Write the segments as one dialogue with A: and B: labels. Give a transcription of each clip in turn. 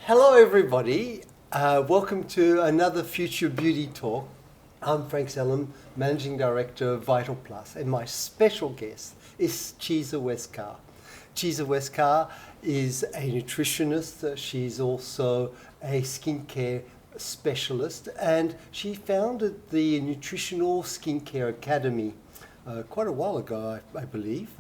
A: Hello, everybody. Welcome to another Future Beauty Talk. I'm Frank Zellum, Managing Director of Vital Plus, and my special guest is Chiza Westcarr. Chiza Westcarr is a nutritionist. She's also a skincare specialist, and she founded the Nutritional Skincare Academy quite a while ago, I believe.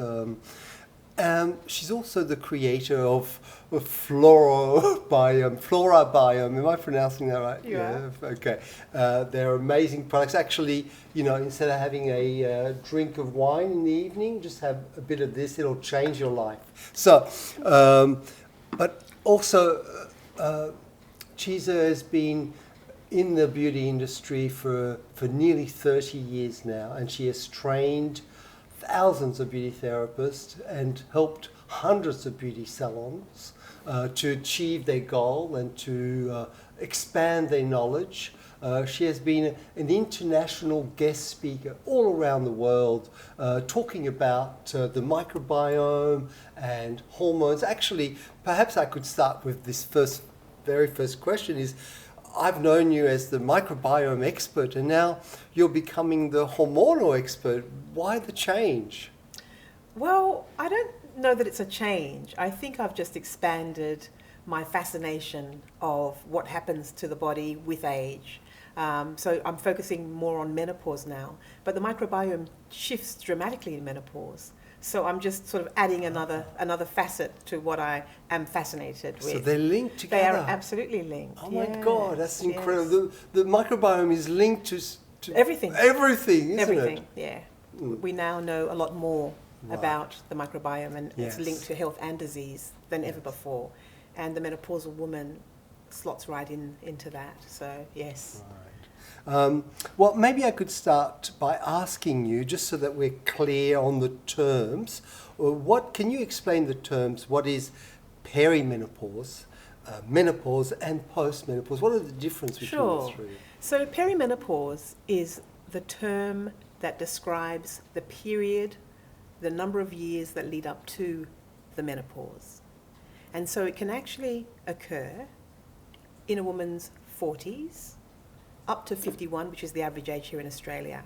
A: She's also the creator of Flora Biome. Am I pronouncing that right?
B: Yeah.
A: Okay. They're amazing products. Actually, instead of having a drink of wine in the evening, just have a bit of this. It'll change your life. So, but also, Chiza has been in the beauty industry for nearly 30 years now, and she has trained thousands of beauty therapists and helped hundreds of beauty salons to achieve their goal and to expand their knowledge. She has been an international guest speaker all around the world, talking about the microbiome and hormones. Actually, perhaps I could start with this very first question is, I've known you as the microbiome expert, and now you're becoming the hormonal expert. Why the change?
B: Well, I don't know that it's a change. I think I've just expanded my fascination of what happens to the body with age. So I'm focusing more on menopause now, but the microbiome shifts dramatically in menopause. So I'm just sort of adding another facet to what I am fascinated with.
A: So they're linked together.
B: They are absolutely linked.
A: Oh my God, that's incredible.
B: Yes.
A: The microbiome is linked to
B: everything.
A: Everything, isn't
B: Everything,
A: it?
B: yeah. We now know a lot more about the microbiome, and
A: Yes.
B: it's linked to health and disease than ever before. And the menopausal woman slots right into that. So, yes.
A: Right. Well, maybe I could start by asking you, just so that we're clear on the terms, can you explain the terms? What is perimenopause, menopause, and postmenopause? What are the differences between the three?
B: So perimenopause is the term that describes the period, the number of years that lead up to the menopause. And so it can actually occur in a woman's 40s, up to 51, which is the average age here in Australia.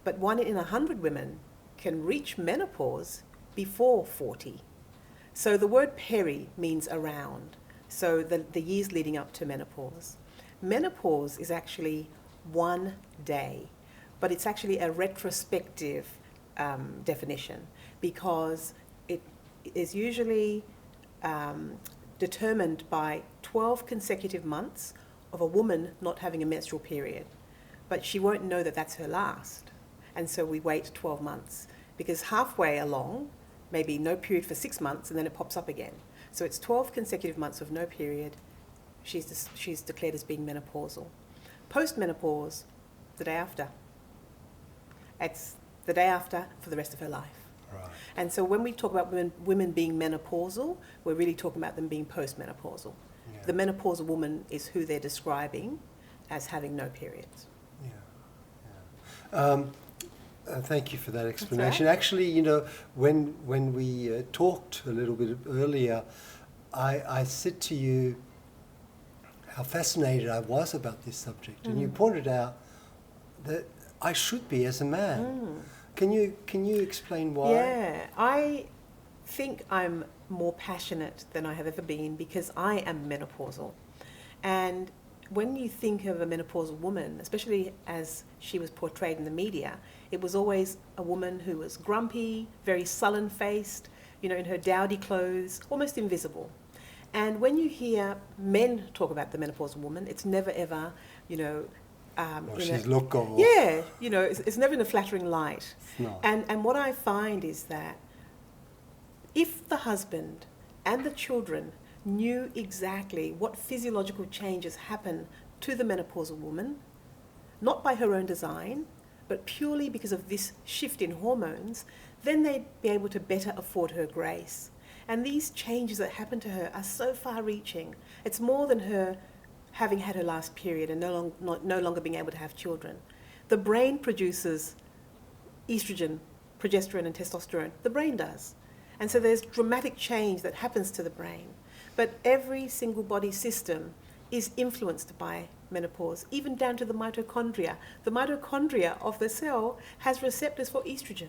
B: But 1 in 100 women can reach menopause before 40. So the word peri means around, so the years leading up to menopause. Menopause is actually 1 day, but it's actually a retrospective definition, because it is usually determined by 12 consecutive months of a woman not having a menstrual period. But she won't know that that's her last. And so we wait 12 months, because halfway along, maybe no period for 6 months, and then it pops up again. So it's 12 consecutive months of no period. She's declared as being menopausal. Post-menopause, the day after. It's the day after for the rest of her life.
A: Right.
B: And so when we talk about women being menopausal, we're really talking about them being post-menopausal.
A: Yeah.
B: The menopausal woman is who they're describing as having no periods.
A: Yeah. Thank you for that explanation.
B: Right.
A: Actually, when we talked a little bit earlier, I said to you how fascinated I was about this subject, and you pointed out that I should be as a man. Can you explain why?
B: Yeah, I think I'm more passionate than I have ever been, because I am menopausal. And when you think of a menopausal woman, especially as she was portrayed in the media, it was always a woman who was grumpy, very sullen-faced, in her dowdy clothes, almost invisible. And when you hear men talk about the menopausal woman, it's never ever,
A: she's loco.
B: Yeah, it's never in a flattering light.
A: No.
B: And what I find is that if the husband and the children knew exactly what physiological changes happen to the menopausal woman, not by her own design, but purely because of this shift in hormones, then they'd be able to better afford her grace. And these changes that happen to her are so far-reaching. It's more than her having had her last period and no longer being able to have children. The brain produces estrogen, progesterone and testosterone. The brain does. And so there's dramatic change that happens to the brain. But every single body system is influenced by menopause, even down to the mitochondria. The mitochondria of the cell has receptors for estrogen.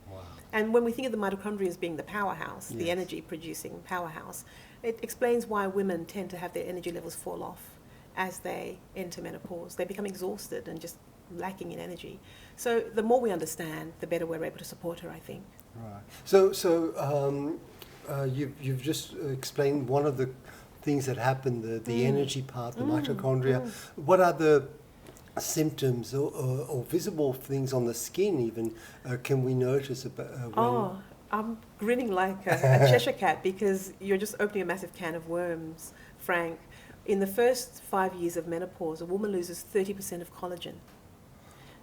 A: Wow.
B: And when we think of the mitochondria as being the powerhouse, the
A: Yes.
B: energy-producing powerhouse, it explains why women tend to have their energy levels fall off as they enter menopause. They become exhausted and just lacking in energy. So the more we understand, the better we're able to support her, I think.
A: Right. You've just explained one of the things that happen, the energy part, the mitochondria. What are the symptoms or visible things on the skin even can we notice about when...
B: I'm grinning like a Cheshire cat because you're just opening a massive can of worms, Frank. In the first 5 years of menopause, a woman loses 30% of collagen.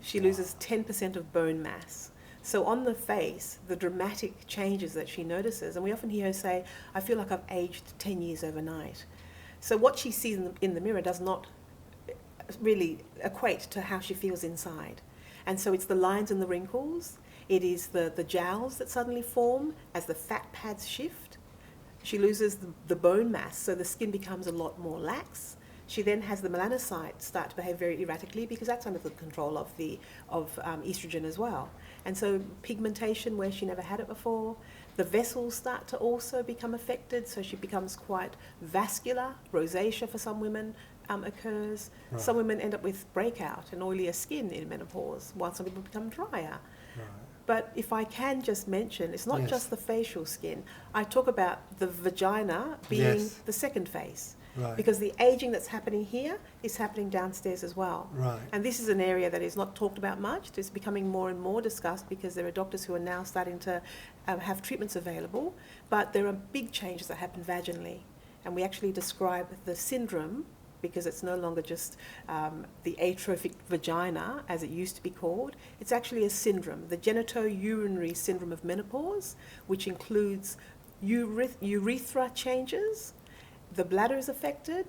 B: She loses 10% of bone mass. So on the face, the dramatic changes that she notices, and we often hear her say, I feel like I've aged 10 years overnight. So what she sees in the mirror does not really equate to how she feels inside. And so it's the lines and the wrinkles, it is the jowls that suddenly form as the fat pads shift. She loses the bone mass, so the skin becomes a lot more lax. She then has the melanocytes start to behave very erratically because that's under the control of estrogen as well. And so pigmentation where she never had it before. The vessels start to also become affected, so she becomes quite vascular. Rosacea for some women occurs.
A: Right.
B: Some women end up with breakout and oilier skin in menopause, while some people become drier.
A: Right.
B: But if I can just mention, it's not
A: Yes.
B: just the facial skin. I talk about the vagina being
A: Yes.
B: the second face.
A: Right.
B: Because the aging that's happening here is happening downstairs as well.
A: Right.
B: And this is an area that is not talked about much. It's becoming more and more discussed because there are doctors who are now starting to have treatments available. But there are big changes that happen vaginally. And we actually describe the syndrome because it's no longer just the atrophic vagina, as it used to be called. It's actually a syndrome, the genitourinary syndrome of menopause, which includes urethra changes. The bladder is affected,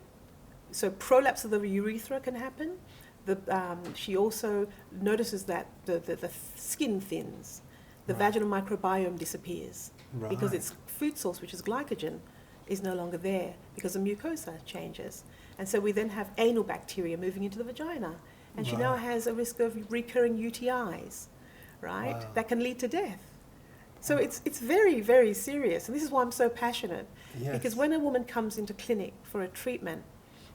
B: so prolapse of the urethra can happen. She also notices that the skin thins, the
A: Right.
B: vaginal microbiome disappears because
A: Right.
B: its food source, which is glycogen, is no longer there because the mucosa changes. And so we then have anal bacteria moving into the vagina, and she now
A: Right.
B: has a risk of recurring UTIs, right?
A: Wow.
B: That can lead to death. So it's very, very serious, and this is why I'm so passionate.
A: Yes.
B: Because when a woman comes into clinic for a treatment,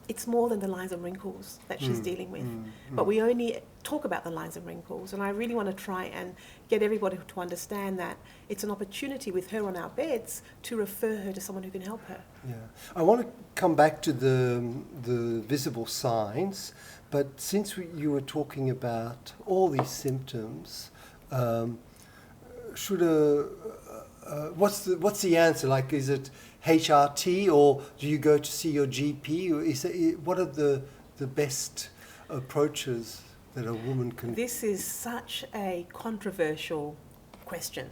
B: it's more than the lines and wrinkles that she's dealing with. But we only talk about the lines and wrinkles, and I really want to try and get everybody to understand that it's an opportunity with her on our beds to refer her to someone who can help her.
A: Yeah, I want to come back to the visible signs, but since you were talking about all these symptoms, should what's the answer? Like, is it HRT, or do you go to see your GP? Or what are the best approaches that a woman can?
B: This is such a controversial question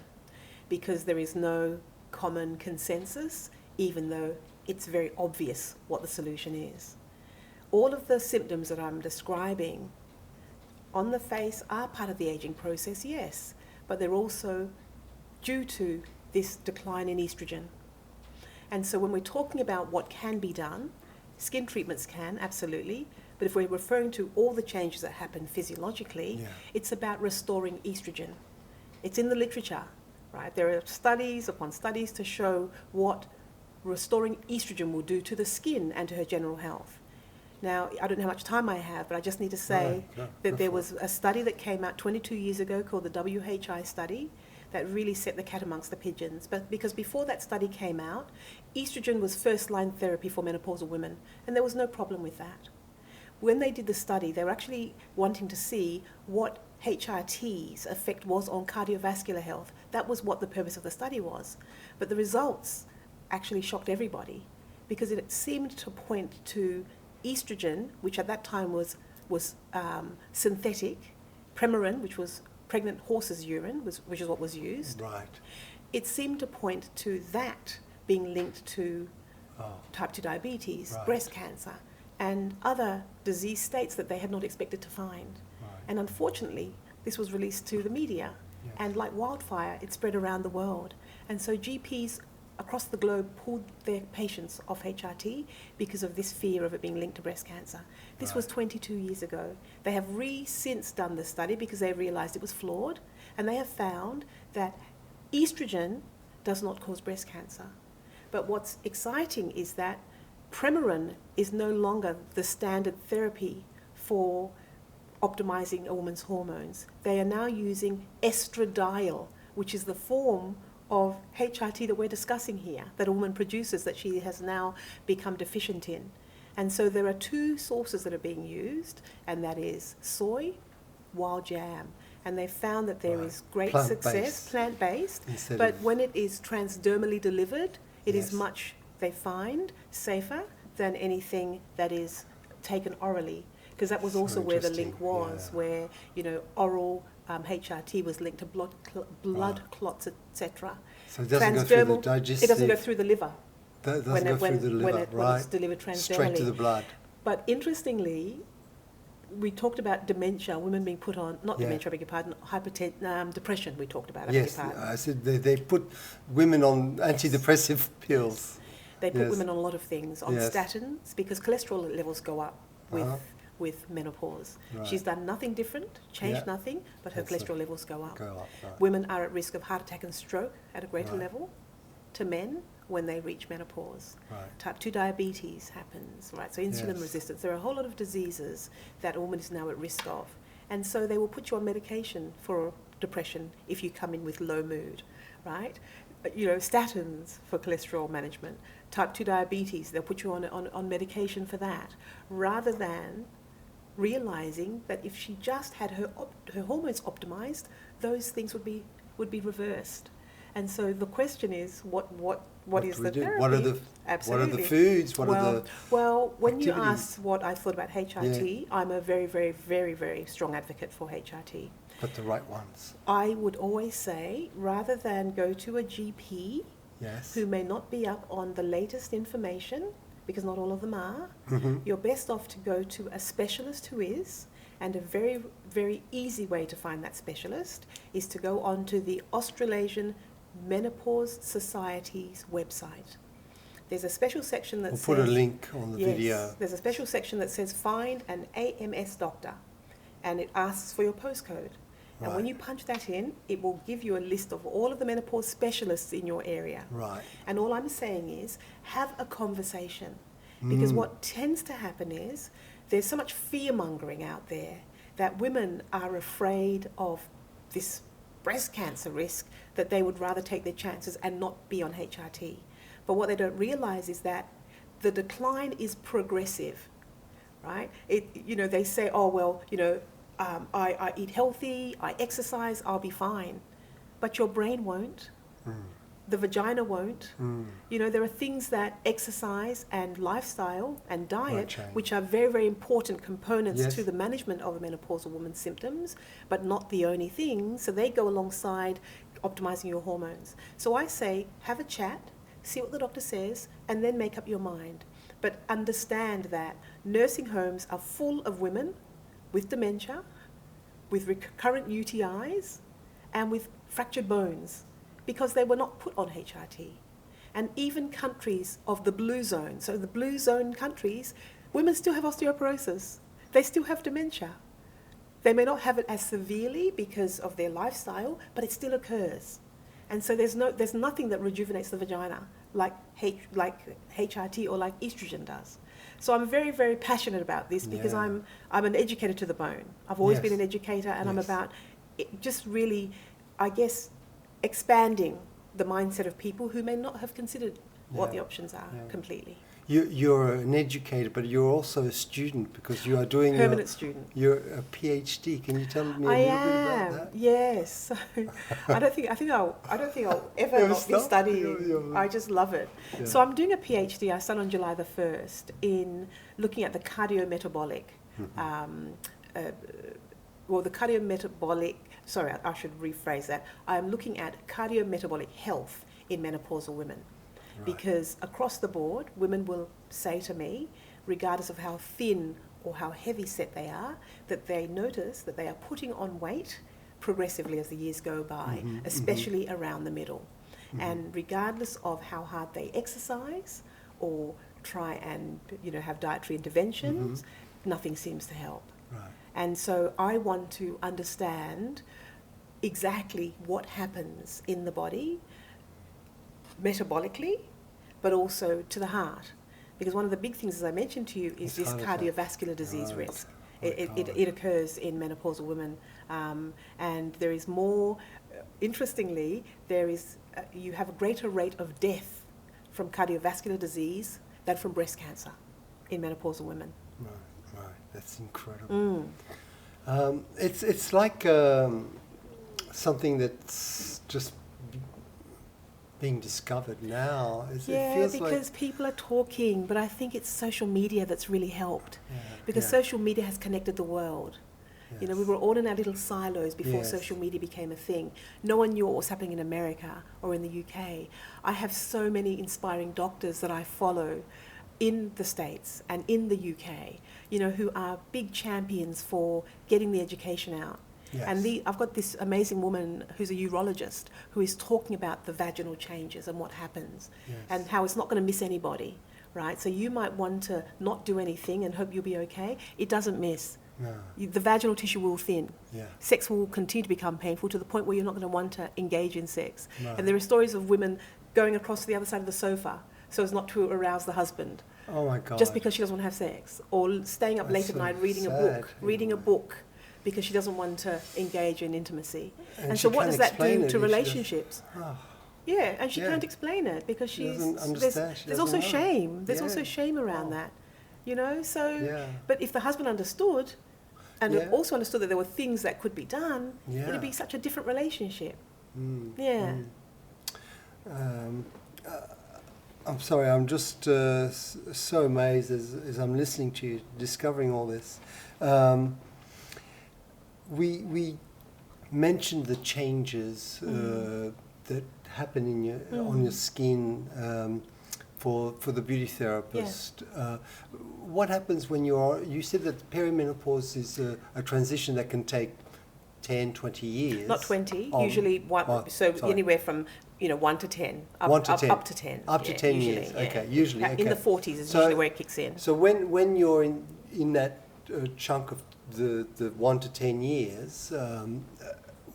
B: because there is no common consensus, even though it's very obvious what the solution is. All of the symptoms that I'm describing on the face are part of the aging process, yes, but they're also due to this decline in estrogen. And so when we're talking about what can be done, skin treatments can, absolutely, but if we're referring to all the changes that happen physiologically,
A: Yeah.
B: it's about restoring estrogen. It's in the literature, right? There are studies upon studies to show what restoring estrogen will do to the skin and to her general health. Now, I don't know how much time I have, but I just need to say that there was a study that came out 22 years ago called the WHI study that really set the cat amongst the pigeons. But because before that study came out, estrogen was first-line therapy for menopausal women, and there was no problem with that. When they did the study, they were actually wanting to see what HRT's effect was on cardiovascular health. That was what the purpose of the study was. But the results actually shocked everybody because it seemed to point to estrogen, which at that time was synthetic, Premarin, which was pregnant horse's urine, which is what was used.
A: Right.
B: It seemed to point to that being linked to type 2 diabetes,
A: Right.
B: breast cancer, and other disease states that they had not expected to find.
A: Right.
B: And unfortunately, this was released to the media,
A: Yes.
B: and like wildfire, it spread around the world. And so GPs across the globe pulled their patients off HRT because of this fear of it being linked to breast cancer. This was 22 years ago. They have since done the study because they realised it was flawed, and they have found that estrogen does not cause breast cancer. But what's exciting is that Premarin is no longer the standard therapy for optimizing a woman's hormones. They are now using estradiol, which is the form of HRT that we're discussing here, that a woman produces that she has now become deficient in. And so there are two sources that are being used, and that is soy, wild yam. And they've found that there is great success, plant-based, but when it is transdermally delivered, it is much, they find, safer than anything that is taken orally. Because that was also where the link was, where, you know, oral HRT was linked to blood clots, etc.
A: So it doesn't go through the digestive...
B: It doesn't go through the liver.
A: That doesn't go through the liver,
B: when it's delivered transdermally.
A: Straight to the blood.
B: But interestingly, we talked about dementia, women being put on, not dementia, I beg your pardon, depression we talked about, I beg your pardon.
A: I said they put women on antidepressive pills.
B: They put women on a lot of things, on statins, because cholesterol levels go up with menopause.
A: Right.
B: She's done nothing different, changed nothing, but her cholesterol levels go up.
A: Right.
B: Women are at risk of heart attack and stroke at a greater level to men when they reach menopause.
A: Right.
B: Type 2 diabetes happens, right? So insulin resistance. There are a whole lot of diseases that a woman is now at risk of. And so they will put you on medication for depression if you come in with low mood, right? You know, statins for cholesterol management. Type 2 diabetes, they'll put you on medication for that, rather than realizing that if she just had her hormones optimized, those things would be reversed. And so the question is, what is the therapy?
A: What are the foods?
B: Well, when you
A: activities?
B: asked what I thought about HRT, I'm a very, very, very, very strong advocate for HRT.
A: But the right ones.
B: I would always say, rather than go to a GP who may not be up on the latest information, because not all of them are, you're best off to go to a specialist who is, and a very, very easy way to find that specialist is to go onto the Australasian Menopause Society's website. There's a special section that says...
A: We'll put a link on the video.
B: Yes, there's a special section that says find an AMS doctor, and it asks for your postcode. And when you punch that in, it will give you a list of all of the menopause specialists in your area.
A: Right.
B: And all I'm saying is, have a conversation. Because what tends to happen is, there's so much fear-mongering out there that women are afraid of this breast cancer risk that they would rather take their chances and not be on HRT. But what they don't realize is that the decline is progressive, right? They say, oh, well, I eat healthy, I exercise, I'll be fine. But your brain won't. The vagina won't. There are things that exercise and lifestyle and diet, which are very, very important components to the management of a menopausal woman's symptoms, but not the only thing. So they go alongside optimizing your hormones. So I say, have a chat, see what the doctor says, and then make up your mind. But understand that nursing homes are full of women with dementia, with recurrent UTIs, and with fractured bones, because they were not put on HRT. And even countries of the blue zone, so the blue zone countries, women still have osteoporosis. They still have dementia. They may not have it as severely because of their lifestyle, but it still occurs. And so there's nothing that rejuvenates the vagina like HRT or like estrogen does. So I'm very, very passionate about this because I'm an educator to the bone. I've always been an educator, and I'm about just really, I guess, expanding the mindset of people who may not have considered what the options are completely.
A: You're an educator, but you're also a student because you are doing
B: permanent student.
A: You're a PhD. Can you tell me a little bit about that?
B: Yes. I don't think I'll ever not be studying. I just love it. Yeah. So I'm doing a PhD. I start on July the 1st in looking at the cardiometabolic. The cardiometabolic. Sorry, I should rephrase that. I'm looking at cardiometabolic health in menopausal women. Right. Because across the board, women will say to me, regardless of how thin or how heavy set they are, that they notice that they are putting on weight progressively as the years go by, especially around the middle. And regardless of how hard they exercise or try and, have dietary interventions, nothing seems to help.
A: Right.
B: And so I want to understand exactly what happens in the body metabolically, but also to the heart. Because one of the big things, as I mentioned to you, is this cardiovascular disease risk. It occurs in menopausal women, and there is more, interestingly, you have a greater rate of death from cardiovascular disease than from breast cancer in menopausal women.
A: Right, that's incredible. It's like something that's just being discovered now. It feels
B: because people are talking, but I think it's social media that's really helped. Because social media has connected the world.
A: Yes.
B: We were all in our little silos before
A: Yes.
B: social media became a thing. No one knew what was happening in America or in the UK. I have so many inspiring doctors that I follow in the States and in the UK, who are big champions for getting the education out.
A: Yes.
B: And I've got this amazing woman who's a urologist who is talking about the vaginal changes and what happens, and how it's not going to miss anybody, right? So you might want to not do anything and hope you'll be okay. It doesn't miss.
A: No.
B: The vaginal tissue will thin.
A: Yeah.
B: Sex will continue to become painful to the point where you're not going to want to engage in sex.
A: No.
B: And there are stories of women going across to the other side of the sofa so as not to arouse the husband.
A: Oh my God.
B: Just because she doesn't want to have sex, or staying up late at
A: so
B: night reading a book because she doesn't want to engage in intimacy. And so what does that do to relationships? Yeah, and she can't explain it because
A: doesn't understand.
B: There's also shame. There's also shame around that, So, but if the husband understood, and also understood that there were things that could be done, it would be such a different relationship.
A: I'm sorry, I'm just so amazed as I'm listening to you, discovering all this. We mentioned the changes that happen in on your skin for the beauty therapist. What happens when you said that perimenopause is a transition that can take 10, 20 years?
B: Not 20, usually anywhere from 1 to 10, up to 10.
A: Up to 10 years, okay, usually. Okay.
B: In the 40s is usually where it kicks in.
A: So when you're in that chunk of the 1 to 10 years,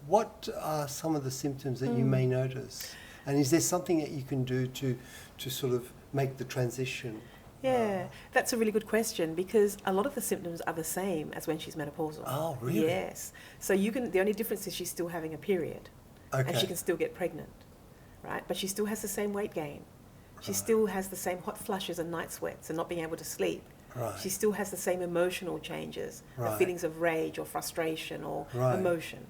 A: what are some of the symptoms that you may notice? And is there something that you can do to sort of make the transition?
B: Yeah, that's a really good question, because a lot of the symptoms are the same as when she's menopausal.
A: Oh, really?
B: Yes. So the only difference is she's still having a period, and she can still get pregnant, right? But she still has the same weight gain. She still has the same hot flushes and night sweats and not being able to sleep.
A: Right.
B: She still has the same emotional changes, the feelings of rage or frustration or emotion,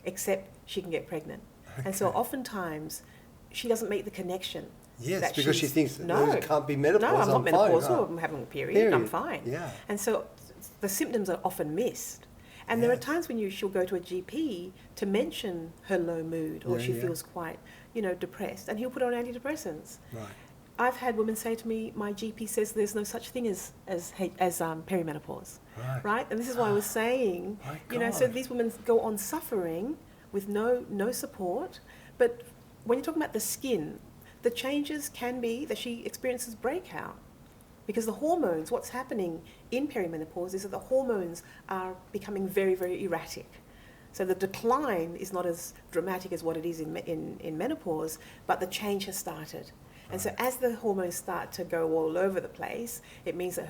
B: except she can get pregnant. And so oftentimes she doesn't make the connection.
A: Yes, because she thinks, it can't be menopause.
B: No, I'm not
A: fine.
B: menopausal, I'm having a period, I'm fine.
A: Yeah.
B: And so the symptoms are often missed. And there are times when she'll go to a GP to mention her low mood or she feels quite, depressed, and he'll put her on antidepressants.
A: Right.
B: I've had women say to me, my GP says there's no such thing as perimenopause. Right? And this is why I was saying, so these women go on suffering with no support. But when you're talking about the skin, the changes can be that she experiences breakout. Because the hormones, what's happening in perimenopause is that the hormones are becoming very, very erratic. So the decline is not as dramatic as what it is in menopause, but the change has started. And so as the hormones start to go all over the place, it means that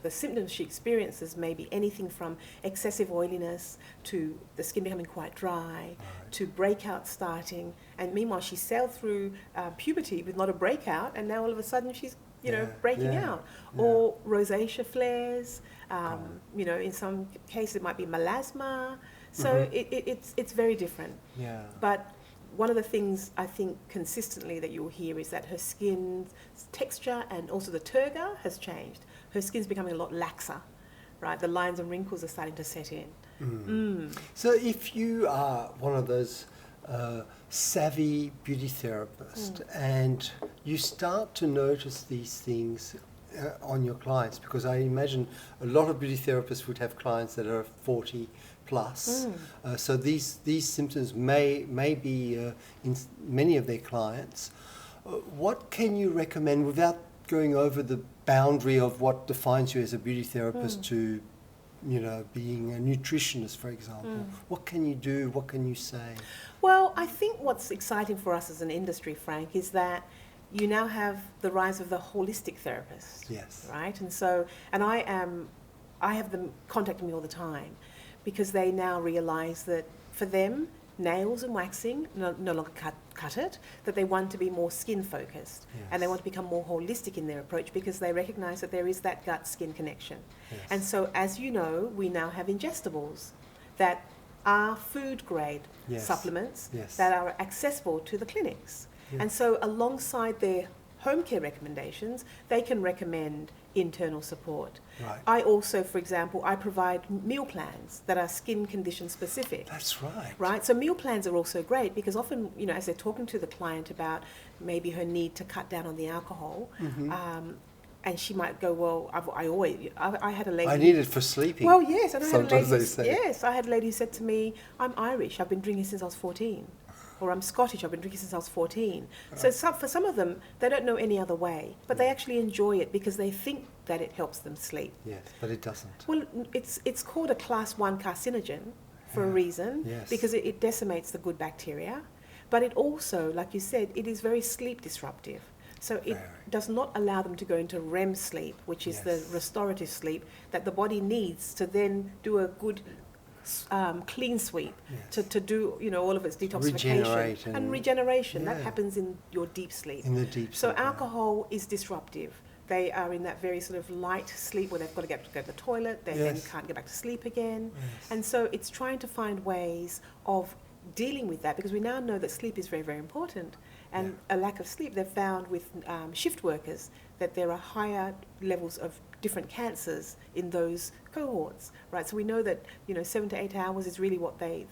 B: the symptoms she experiences may be anything from excessive oiliness to the skin becoming quite dry, to breakout starting. And meanwhile, she sailed through puberty with not a breakout, and now all of a sudden she's breaking out. Or rosacea flares, in some cases it might be melasma. So it's very different.
A: Yeah.
B: But one of the things I think consistently that you'll hear is that her skin's texture and also the turgor has changed. Her skin's becoming a lot laxer, right? The lines and wrinkles are starting to set in.
A: So if you are one of those savvy beauty therapists and you start to notice these things on your clients, because I imagine a lot of beauty therapists would have clients that are 40, plus. So these symptoms may be in many of their clients. What can you recommend without going over the boundary of what defines you as a beauty therapist to, you know, being a nutritionist, for example? What can you do? What can you say?
B: Well, I think what's exciting for us as an industry, Frank, is that you now have the rise of the holistic therapist.
A: Yes.
B: Right? And so, and I have them contacting me all the time because they now realize that for them, nails and waxing no longer cut it, that they want to be more skin focused.
A: Yes.
B: And they want to become more holistic in their approach because they recognize that there is that gut-skin connection.
A: Yes.
B: And so, as you know, we now have ingestibles that are food grade
A: Yes.
B: supplements
A: Yes.
B: that are accessible to the clinics.
A: Yeah.
B: And so alongside their home care recommendations, they can recommend internal support.
A: Right.
B: I also, for example, I provide meal plans that are skin condition specific.
A: That's right.
B: Right, so meal plans are also great because often, you know, as they're talking to the client about maybe her need to cut down on the alcohol, and she might go, well, I had a lady.
A: I need it for sleeping.
B: Well, yes, and I had a
A: Sometimes
B: lady.
A: they say.
B: Yes, I had a lady who said to me, "I'm Irish. I've been drinking since I was 14." Or I'm Scottish, I've been drinking since I was 14. So for some of them, they don't know any other way, but they actually enjoy it because they think that it helps them sleep.
A: Yes, but it doesn't.
B: Well, it's called a class 1 carcinogen for a reason,
A: Yes.
B: because it decimates the good bacteria, but it also, like you said, it is very sleep disruptive. So it
A: Very.
B: does not allow them to go into REM sleep, which is the
A: Yes.
B: restorative sleep that the body needs to then do a good clean sweep,
A: Yes.
B: to do, you know, all of its detoxification
A: Regenerate
B: and
A: and-
B: regeneration.
A: yeah.
B: That happens in your deep sleep.
A: In the deep
B: So
A: sleep, yeah.
B: alcohol is disruptive. They are in that very sort of light sleep where they've got to go to the toilet, they then
A: Yes.
B: can't get back to sleep again.
A: Yes.
B: And so it's trying to find ways of dealing with that, because we now know that sleep is very, very important. And a lack of sleep, they've found with shift workers that there are higher levels of different cancers in those cohorts, right? So we know that, you know, 7 to 8 hours is really what they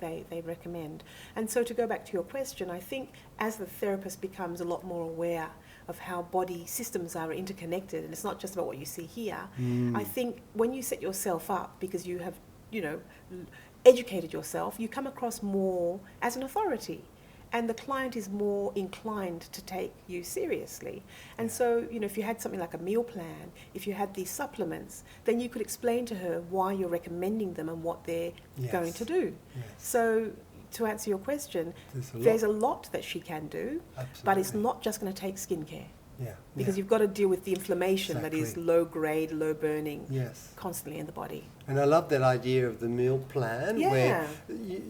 B: recommend. And so to go back to your question, I think as the therapist becomes a lot more aware of how body systems are interconnected, and it's not just about what you see here, I think when you set yourself up, because you have, you know, educated yourself, you come across more as an authority. And the client is more inclined to take you seriously. And so, you know, if you had something like a meal plan, if you had these supplements, then you could explain to her why you're recommending them and what they're
A: Yes.
B: going to do.
A: Yes.
B: So, to answer your question,
A: There's
B: there's
A: a
B: a lot that she can do,
A: Absolutely.
B: but it's not just going to take skincare.
A: Yeah.
B: Because
A: yeah.
B: you've got to deal with the inflammation that is
A: Exactly.
B: low grade, low burning,
A: Yes.
B: constantly in the body.
A: And I love that idea of the meal plan where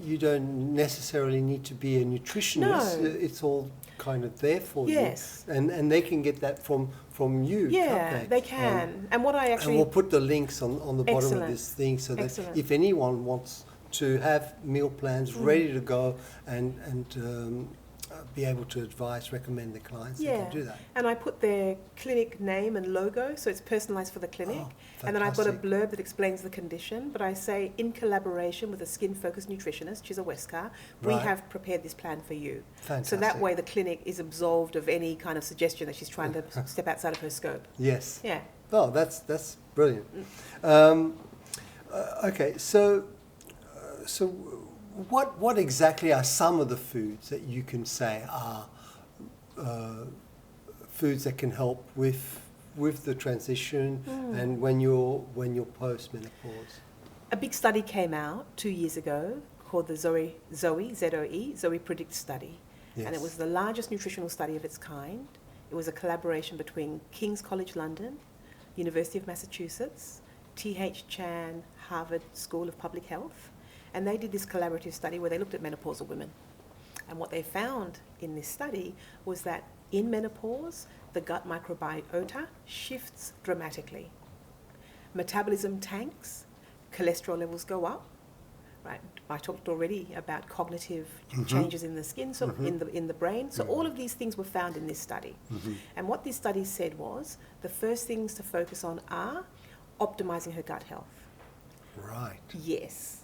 A: you don't necessarily need to be a nutritionist.
B: No.
A: It's all kind of there for
B: Yes.
A: you. And they can get that from you,
B: Yeah,
A: can't
B: they can. And what I
A: And
B: actually...
A: we'll put the links on the bottom
B: Excellent.
A: of this thing so that
B: Excellent.
A: if anyone wants to have meal plans ready to go and be able to recommend their clients, they can do that.
B: And I put their clinic name and logo, so it's personalised for the clinic.
A: Oh,
B: and then I've got a
A: fantastic.
B: blurb that explains the condition, but I say, in collaboration with a skin-focused nutritionist, Chiza Westcarr, we
A: Right.
B: have prepared this plan for you.
A: Fantastic.
B: So that way the clinic is absolved of any kind of suggestion that she's trying to step outside of her scope.
A: Yes.
B: Yeah.
A: Oh, that's brilliant. Okay, so what exactly are some of the foods that you can say are foods that can help with the transition and when you're post-menopause?
B: A big study came out 2 years ago called the Zoe Predict study.
A: Yes.
B: And it was the largest nutritional study of its kind. It was a collaboration between King's College London, University of Massachusetts, T.H. Chan Harvard School of Public Health, and they did this collaborative study where they looked at menopausal women. And what they found in this study was that in menopause, the gut microbiota shifts dramatically. Metabolism tanks, cholesterol levels go up. Right, I talked already about cognitive changes in the skin, so in the brain. So all of these things were found in this study. And what this study said was the first things to focus on are optimizing her gut health.
A: Right.
B: Yes.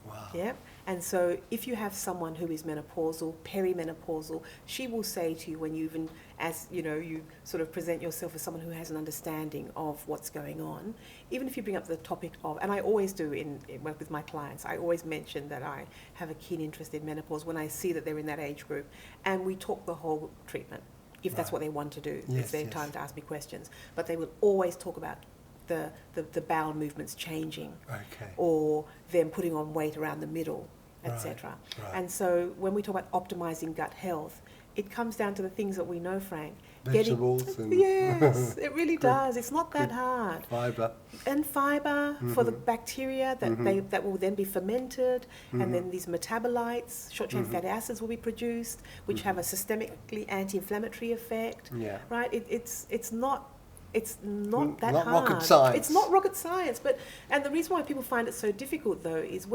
A: Wow.
B: Yeah. And so if you have someone who is menopausal, perimenopausal, she will say to you when you even, as you know, you sort of present yourself as someone who has an understanding of what's going on, even if you bring up the topic of, and I always do in work with my clients, I always mention that I have a keen interest in menopause when I see that they're in that age group, and we talk the whole treatment, if that's what they want to do. It's their time to ask me questions. But they will always talk about the bowel movements changing, or them putting on weight around the middle, etc. And so when we talk about optimizing gut health, it comes down to the things that we know, Frank.
A: Vegetables.
B: Yes, it really does. It's not that hard.
A: Fibre.
B: And fibre for the bacteria that will then be fermented, and then these metabolites, short-chain fatty acids will be produced, which have a systemically anti-inflammatory effect.
A: Yeah.
B: Right? It's not that
A: not
B: hard.
A: rocket science.
B: It's not rocket science. And the reason why people find it so difficult, though, is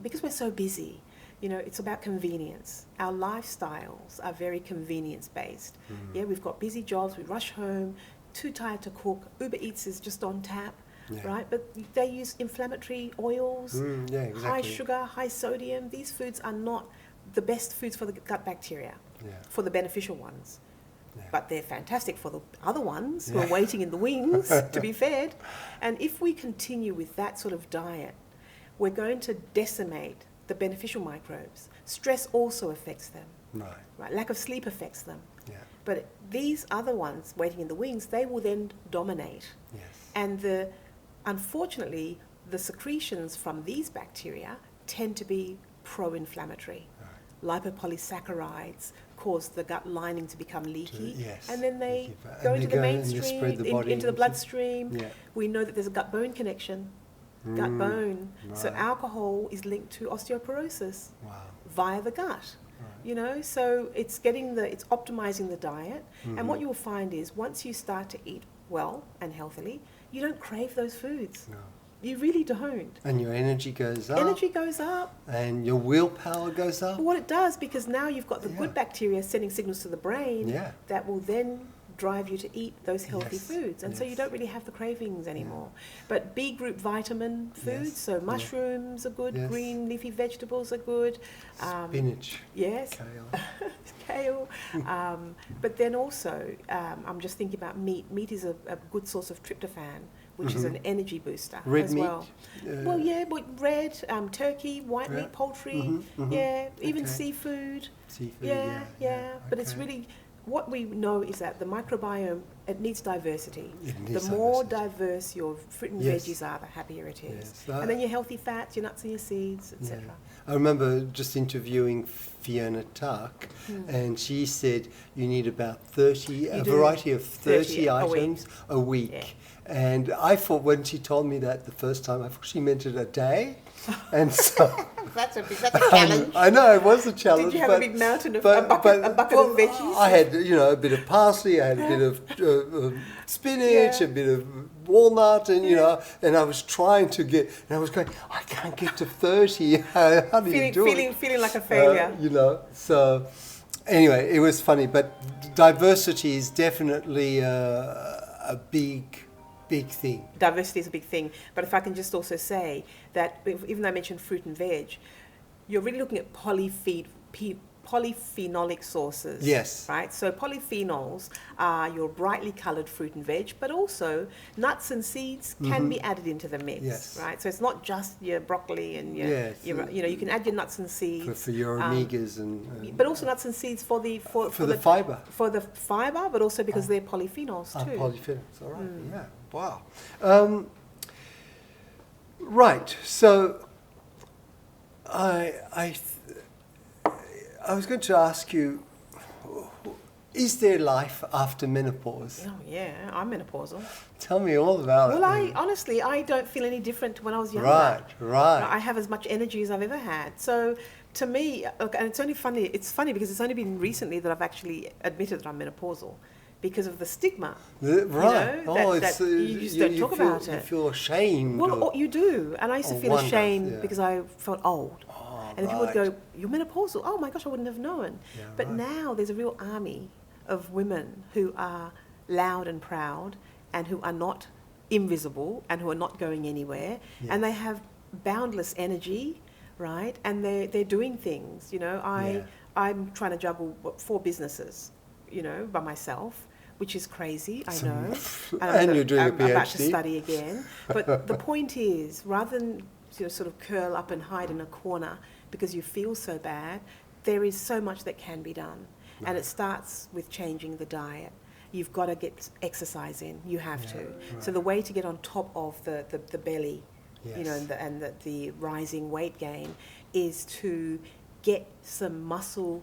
B: because we're so busy. You know, it's about convenience. Our lifestyles are very convenience-based. Yeah, we've got busy jobs, we rush home, too tired to cook, Uber Eats is just on tap, right? But they use inflammatory oils, high sugar, high sodium. These foods are not the best foods for the gut bacteria, for the beneficial ones. But they're fantastic for the other ones who are waiting in the wings to be fed. And if we continue with that sort of diet, we're going to decimate the beneficial microbes. Stress also affects them. Right. Lack of sleep affects them. But these other ones waiting in the wings, they will then dominate. And unfortunately, the secretions from these bacteria tend to be pro-inflammatory. Lipopolysaccharides cause the gut lining to become leaky, and then they go into the mainstream, into the bloodstream. We know that there's a gut-bone connection. Gut-bone. So alcohol is linked to osteoporosis via the gut. You know, so it's optimizing the diet. And what you will find is once you start to eat well and healthily, you don't crave those foods. You really don't.
A: And your energy goes up.
B: Energy goes up.
A: And your willpower goes up.
B: Well, what it does, because now you've got the good bacteria sending signals to the brain that will then drive you to eat those healthy foods. And so you don't really have the cravings anymore. But B group vitamin foods, so mushrooms are good, green leafy vegetables are good.
A: Spinach.
B: Yes.
A: Kale.
B: Kale. But then also, I'm just thinking about meat. Meat is a good source of tryptophan, which is an energy booster as well. But red, turkey, white meat, poultry, even seafood. But it's really, what we know is that the microbiome, it needs diversity. The more diverse your fruit and veggies are, the happier it is. And then your healthy fats, your nuts and your seeds, etc.
A: I remember just interviewing Fiona Tuck, and she said you need about a variety of 30 items a week. And I thought when she told me that the first time, I thought she meant it a day. And so
B: that's a challenge.
A: I know, it was a challenge.
B: Did you have a big mountain of a bucket of veggies?
A: I had, a bit of parsley, I had a bit of spinach, a bit of walnut, and and I was trying to get, and I was going, I can't get to 30. How do you do it?
B: Feeling like a failure.
A: So anyway, it was funny, but diversity is definitely a big thing.
B: Diversity is a big thing. But if I can just also say that, even though I mentioned fruit and veg, you're really looking at polyphenolic sources.
A: Yes.
B: Right? So polyphenols are your brightly coloured fruit and veg, but also nuts and seeds can be added into the mix.
A: Yes.
B: Right? So it's not just your broccoli and your you can add your nuts and seeds.
A: For your omegas and
B: but also nuts and seeds for the
A: fibre.
B: For the fibre, but also because they're polyphenols too.
A: Polyphenols, all right. Yeah. Wow. Right. So I was going to ask you, is there life after menopause?
B: Oh yeah, I'm menopausal.
A: Tell me all about it.
B: Well, I don't feel any different to when I was younger.
A: Right.
B: I have as much energy as I've ever had. So to me, and it's funny because it's only been recently that I've actually admitted that I'm menopausal, because of the stigma.
A: Right.
B: You just don't talk about it.
A: You feel ashamed.
B: Well, you do. And I used to feel ashamed because I felt old. And then people would go, "You're menopausal." Oh my gosh, I wouldn't have known.
A: Yeah,
B: but now there's a real army of women who are loud and proud, and who are not invisible, and who are not going anywhere, and they have boundless energy, right? And they're doing things, you know. I'm trying to juggle 4 businesses, you know, by myself, which is crazy, I know.
A: And you're doing a PhD.
B: I'm about to study again. But the point is, rather than sort of curl up and hide in a corner because you feel so bad, there is so much that can be done. Right. And it starts with changing the diet. You've got to get exercise in. You have to. Right. So the way to get on top of the belly, you know, and the rising weight gain is to get some muscle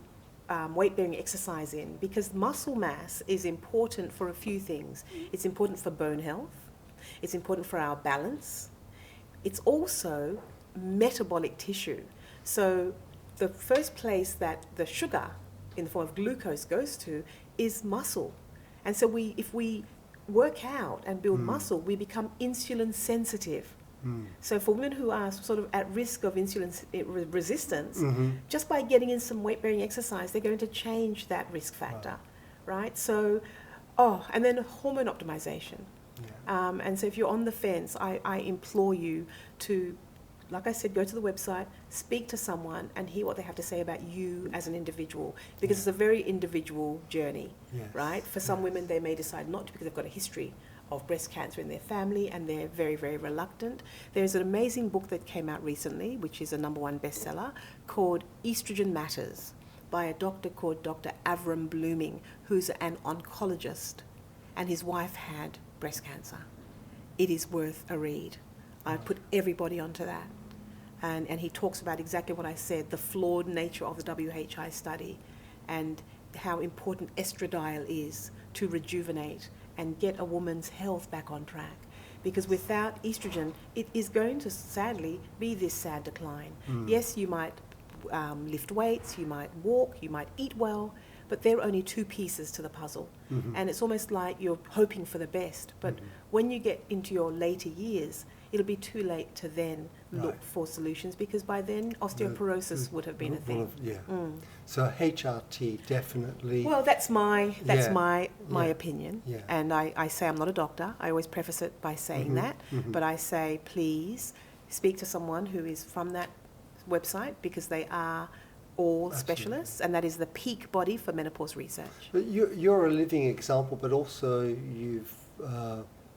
B: weight-bearing exercise in, because muscle mass is important for a few things. It's important for bone health. It's important for our balance. It's also metabolic tissue. So the first place that the sugar in the form of glucose goes to is muscle. And so if we work out and build muscle, we become insulin sensitive. So for women who are sort of at risk of insulin resistance, just by getting in some weight-bearing exercise, they're going to change that risk factor, right? So, and then hormone optimization. Yeah. And so if you're on the fence, I implore you to, like I said, go to the website, speak to someone and hear what they have to say about you as an individual, because it's a very individual journey, right? For some women, they may decide not to because they've got a history of breast cancer in their family and they're very, very reluctant. There's an amazing book that came out recently, which is a #1 bestseller, called Estrogen Matters, by a doctor called Dr. Avram Blooming, who's an oncologist, and his wife had breast cancer. It is worth a read. I put everybody onto that. And he talks about exactly what I said, the flawed nature of the WHI study and how important estradiol is to rejuvenate and get a woman's health back on track. Because without estrogen, it is going to sadly be this sad decline. Yes, you might lift weights, you might walk, you might eat well, but they're only 2 pieces to the puzzle. And it's almost like you're hoping for the best. But when you get into your later years, it'll be too late to then look for solutions, because by then osteoporosis would have been a thing.
A: So HRT definitely.
B: Well, that's my opinion. And I say I'm not a doctor. I always preface it by saying that. But I say, please speak to someone who is from that website, because they are all specialists, and that is the peak body for menopause research.
A: But you're a living example, but also you've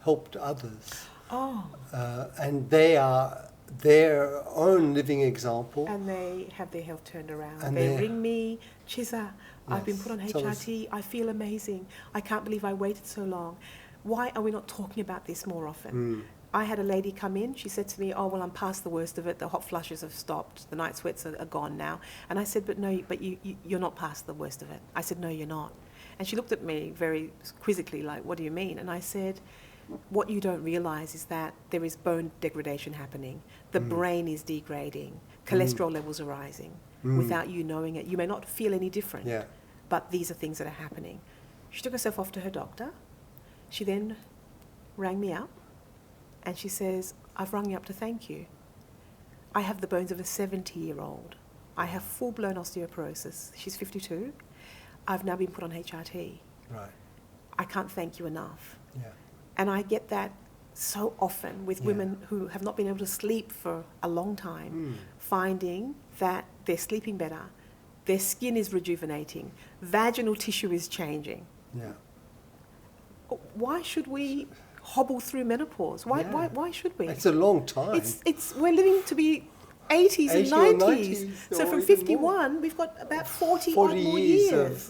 A: helped others. And they are their own living example.
B: And they have their health turned around. And they ring me, Chiza, I've been put on HRT, I feel amazing. I can't believe I waited so long. Why are we not talking about this more often? I had a lady come in, she said to me, oh, well, I'm past the worst of it, the hot flushes have stopped, the night sweats are gone now. And I said, but no, but you're not past the worst of it. I said, no, you're not. And she looked at me very quizzically, like, what do you mean? And I said, what you don't realize is that there is bone degradation happening. The brain is degrading. Cholesterol levels are rising without you knowing it. You may not feel any different, but these are things that are happening. She took herself off to her doctor. She then rang me up and she says, I've rung you up to thank you. I have the bones of a 70-year-old. I have full-blown osteoporosis. She's 52. I've now been put on HRT. Right. I can't thank you enough. And I get that so often with women who have not been able to sleep for a long time, finding that they're sleeping better, their skin is rejuvenating, vaginal tissue is changing. Why should we hobble through menopause? Why should we?
A: It's a long time.
B: We're living to be 80s and 90s. So from 51, we've got about 40 odd more years.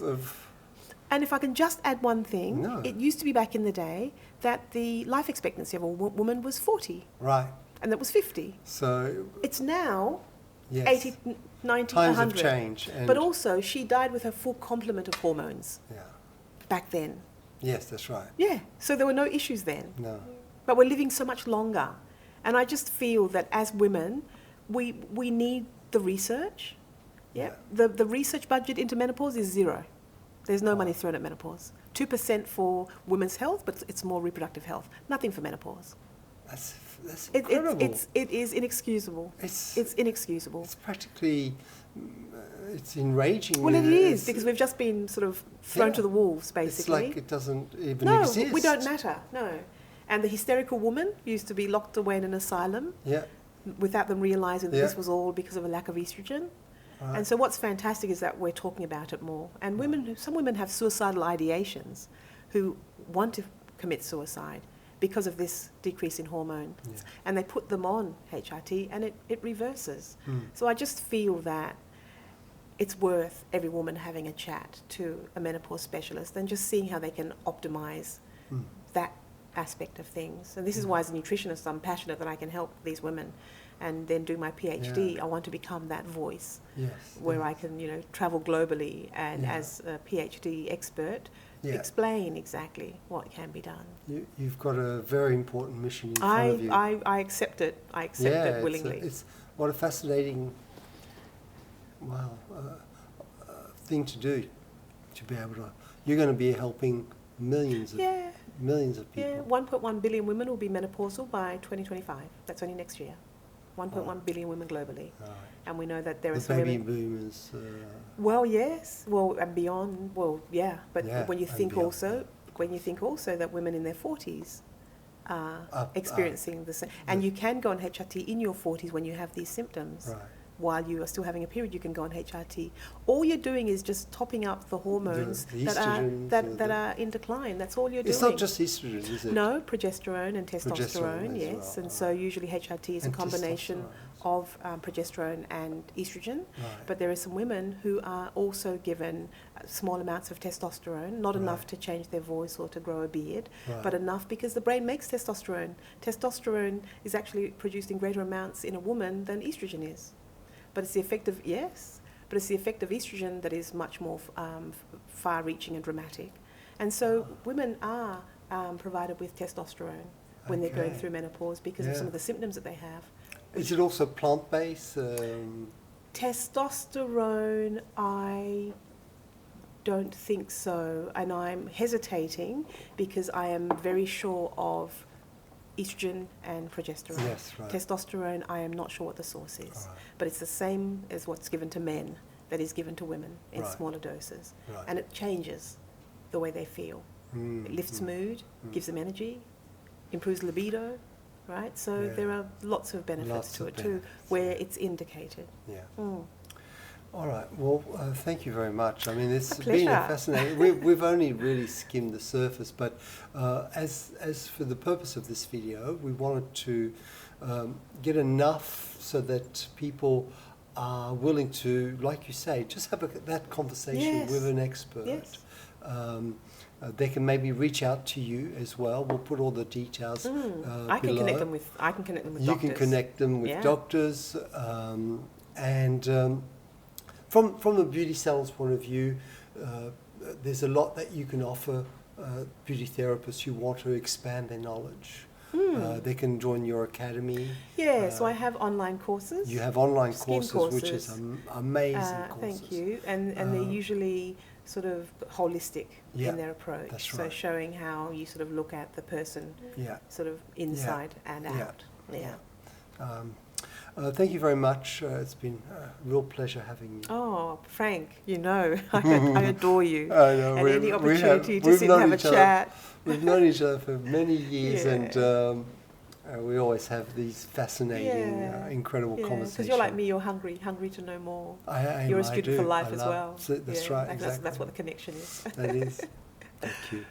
B: And if I can just add one thing, it used to be back in the day that the life expectancy of a woman was 40. Right. And that was 50. So it's now 80, 90,
A: times
B: 100.
A: Have changed.
B: But also, she died with her full complement of hormones back then.
A: Yes, that's right.
B: Yeah, so there were no issues then.
A: No.
B: But we're living so much longer. And I just feel that as women, we need the research. The research budget into menopause is 0. There's no money thrown at menopause. 2% for women's health, but it's more reproductive health. Nothing for menopause.
A: That's incredible.
B: It is inexcusable. It's inexcusable.
A: It's practically, it's enraging.
B: Well, it is, because we've just been sort of thrown to the wolves, basically.
A: It's like it doesn't even exist.
B: No, we don't matter, no. And the hysterical woman used to be locked away in an asylum. without them realising that
A: Yeah.
B: this was all because of a lack of estrogen.
A: Right.
B: And so what's fantastic is that we're talking about it more. And some women have suicidal ideations who want to commit suicide because of this decrease in hormones.
A: Yeah.
B: And they put them on HRT and it reverses.
A: Mm.
B: So I just feel that it's worth every woman having a chat to a menopause specialist and just seeing how they can optimise
A: Mm.
B: that aspect of things. And this is why as a nutritionist I'm passionate that I can help these women. And then do my PhD,
A: Yeah.
B: I want to become that voice
A: Yes.
B: where I can, travel globally and
A: Yeah.
B: as a PhD expert,
A: Yeah.
B: explain exactly what can be done.
A: You've got a very important mission in front of you.
B: I accept it. I accept it willingly.
A: It's what a fascinating, thing to do, to be able to. You're going to be helping millions of people.
B: Yeah, 1.1 billion women will be menopausal by 2025. That's only next year. 1.1 billion women globally.
A: Right.
B: And we know that there are
A: The
B: some
A: baby
B: women...
A: boomers.
B: Well, yes. Well, and beyond. Well, yeah. But
A: Yeah,
B: when you
A: and
B: think
A: beyond.
B: also that women in their 40s are
A: Up,
B: experiencing the same. And you can go on HRT in your 40s when you have these symptoms.
A: Right.
B: While you are still having a period, you can go on HRT. All you're doing is just topping up the hormones
A: The
B: that
A: estrogens
B: are in decline. That's all you're doing.
A: It's not just estrogen, is it?
B: No, progesterone and
A: Progesterone
B: testosterone,
A: as
B: yes.
A: well,
B: And so usually HRT is a
A: And
B: combination
A: testosterone.
B: of progesterone and estrogen.
A: Right.
B: But there are some women who are also given small amounts of testosterone, not enough
A: Right.
B: to change their voice or to grow a beard,
A: Right.
B: but enough because the brain makes testosterone. Testosterone is actually produced in greater amounts in a woman than estrogen is. But it's the effect of, but it's the effect of estrogen that is much more far-reaching and dramatic. And so women are provided with testosterone when they're going
A: Okay.
B: through menopause because of
A: Yeah.
B: some of the symptoms that they have.
A: Is it also plant-based?
B: Testosterone, I don't think so. And I'm hesitating because I am very sure of estrogen and progesterone.
A: Yes, right.
B: Testosterone, I am not sure what the source is.
A: Right.
B: But it's the same as what's given to men that is given to women in
A: Right.
B: smaller doses.
A: Right.
B: And it changes the way they feel.
A: Mm,
B: It lifts
A: mm,
B: mood,
A: mm.
B: gives them energy, improves libido, right? So
A: Yeah.
B: there are lots of benefits
A: Lots
B: to
A: of
B: it too,
A: benefits,
B: where
A: yeah.
B: it's indicated.
A: Yeah.
B: Mm.
A: All right. Well, thank you very much. I mean, it's
B: A
A: been
B: pleasure.
A: fascinating. We've only really skimmed the surface, but as for the purpose of this video, we wanted to get enough so that people are willing to, like you say, just have that conversation
B: Yes.
A: with an expert.
B: Yes.
A: They can maybe reach out to you as well. We'll put all the details
B: I can
A: below.
B: connect them with. I can connect them with
A: You
B: doctors.
A: can connect them with
B: Yeah.
A: doctors, and from the beauty salon's point of view, there's a lot that you can offer beauty therapists who want to expand their knowledge. They can join your academy.
B: Yeah, so I have online courses.
A: You have online
B: Skin
A: courses, which is
B: courses.
A: amazing courses.
B: Thank you. And they're usually sort of holistic
A: Yeah,
B: in their approach.
A: that's
B: So
A: right.
B: showing how you sort of look at the person
A: Yeah.
B: sort of inside and
A: Yeah.
B: out. Yeah.
A: Thank you very much. It's been a real pleasure having you.
B: Oh, Frank, I adore you.
A: I know,
B: And
A: we've-
B: any
A: we
B: opportunity
A: have-
B: to
A: we've
B: sit and
A: known
B: have a
A: each other.
B: chat.
A: We've known each other for many years,
B: Yeah.
A: and we always have these fascinating,
B: Yeah.
A: incredible conversations.
B: Because you're like me, you're hungry to know more.
A: I am.
B: You're a
A: I
B: student
A: do.
B: for life
A: I
B: as
A: love-
B: well.
A: That's
B: Yeah,
A: right.
B: That's
A: Exactly.
B: what the connection is.
A: That is. Thank you.